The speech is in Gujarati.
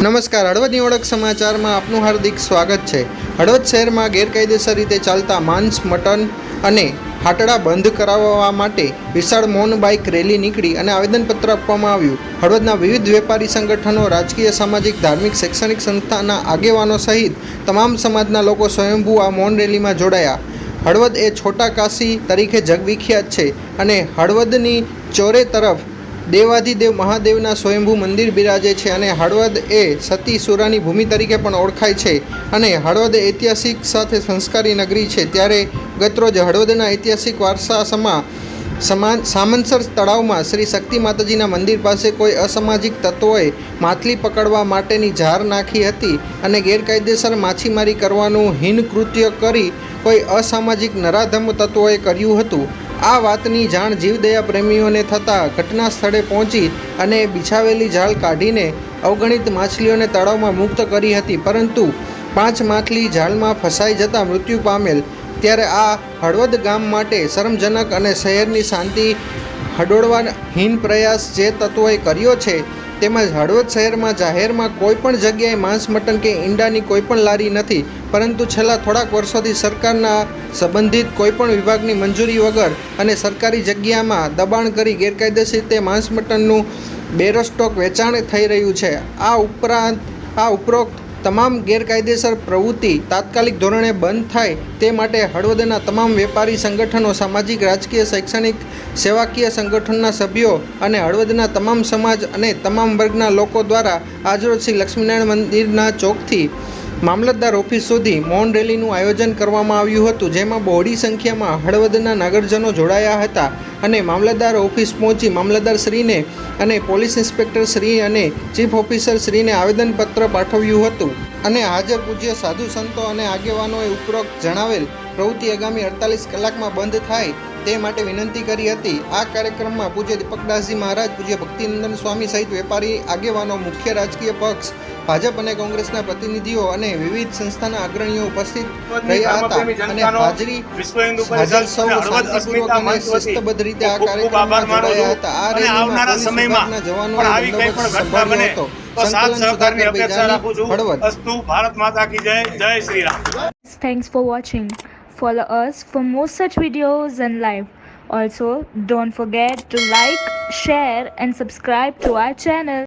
નમસ્કાર, હળવદની ઓળખ સમાચારમાં આપનું હાર્દિક સ્વાગત છે। હળવદ શહેરમાં ગેરકાયદેસર રીતે ચાલતા માંસ, મટન અને હાટડા બંધ કરાવવા માટે વિશાળ મૌન બાઇક રેલી નીકળી અને આવેદનપત્ર આપવામાં આવ્યું। હળવદના વિવિધ વેપારી સંગઠનો, રાજકીય, સામાજિક, ધાર્મિક, શૈક્ષણિક સંસ્થાના આગેવાનો સહિત તમામ સમાજના લોકો સ્વયંભૂ આ મૌન રેલીમાં જોડાયા। હળવદ એ છોટા કાશી તરીકે જગવિખ્યાત છે અને હળવદની ચોરે તરફ દેવાધિદેવ મહાદેવના સ્વયંભૂ મંદિર બિરાજે છે અને હળવદ એ સતી સુરાની ભૂમિ તરીકે પણ ઓળખાય છે અને હળવદ ઐતિહાસિક સાથે સંસ્કારી નગરી છે। ત્યારે ગતરોજ હળવદના ઐતિહાસિક વારસામાં સામંસર તળાવમાં શ્રી શક્તિ માતાજીના મંદિર પાસે કોઈ અસામાજિક તત્વોએ માછલી પકડવા માટેની જાર નાખી હતી અને ગેરકાયદેસર માછીમારી કરવાનું હીન કૃત્ય કરી કોઈ અસામાજિક નરાધમ તત્વોએ કર્યું હતું। આ વાતની જાણ જીવદયા પ્રેમીઓને થતાં ઘટના સ્થળે પહોંચી અને બિછાવેલી જાળ કાઢીને અવગણિત માછલીઓને તળાવમાં મુક્ત કરી હતી, પરંતુ 5 માછલી જાળમાં ફસાઈ જતાં મૃત્યુ પામેલ। ત્યારે આ હળવદ ગામ માટે શરમજનક અને શહેરની શાંતિ હડોળવા હીન પ્રયાસ જે તત્વોએ કર્યો છે, તેમજ હળવદ શહેરમાં જાહેરમાં કોઈપણ જગ્યાએ માંસ, મટન કે ઈંડાની કોઈપણ લારી નથી, પરંતુ છેલ્લા થોડાક વર્ષોથી સરકારના સંબંધિત કોઈપણ વિભાગની મંજૂરી વગર અને સરકારી જગ્યામાં દબાણ કરી ગેરકાયદેસર રીતે માંસ, મટનનું બેરોસ્ટોક વેચાણ થઈ રહ્યું છે। આ ઉપરોક્ત તમામ ગેરકાયદેસર પ્રવૃત્તિ તાત્કાલિક ધોરણે બંધ થાય તે માટે હળવદના તમામ વેપારી સંગઠનો, સામાજિક, રાજકીય, શૈક્ષણિક, સેવાકીય સંગઠનોના સભ્યો અને હળવદના તમામ સમાજ અને તમામ વર્ગના લોકો દ્વારા આજરોજ શ્રી લક્ષ્મીનારાયણ મંદિરના ચોકથી મામલતદાર ઓફિસ સુધી મૌન રેલીનું આયોજન કરવામાં આવ્યું હતું, જેમાં બહોળી સંખ્યામાં હળવદના નગરજનો જોડાયા હતા અને મામલતદાર ઓફિસ પહોંચી મામલતદાર શ્રીને અને પોલીસ ઇન્સ્પેક્ટર શ્રી અને ચીફ ઓફિસર શ્રીને આવેદનપત્ર પાઠવ્યું હતું અને હાજર પૂજ્ય સાધુ સંતો અને આગેવાનોએ ઉપરોક્ત જણાવેલ પ્રવૃત્તિ આગામી 48 કલાકમાં બંધ થાય તે માટે વિનંતી કરી હતી। આ કાર્યક્રમમાં પૂજ્ય દીપકદાસજી મહારાજ, પૂજ્ય ભક્તિનંદન સ્વામી સહિત વેપારી આગેવાનો, મુખ્ય રાજકીય પક્ષ, ભાજપ અને કોંગ્રેસના પ્રતિનિધિઓ અને વિવિધ સંસ્થાના અગ્રણીઓ ઉપસ્થિત રહ્યા હતા અને હાજર સૌ શાંતિપૂર્વક અને શિસ્તબદ્ધ રીતે આ કાર્યક્રમમાં જોડાયા હતા। આ રેલીમાં પોલીસ વિભાગના જવાનોએ બંદોબસ્ત સંભાળ્યો હતો। સંકલન સુધાકર બેજાની, હળવદ। અસ્તુ ભારત માતા કી જય, જય Shri Ram. Thanks for watching. Follow us for more such videos and live. Also, don't forget to like, share and subscribe to our channel.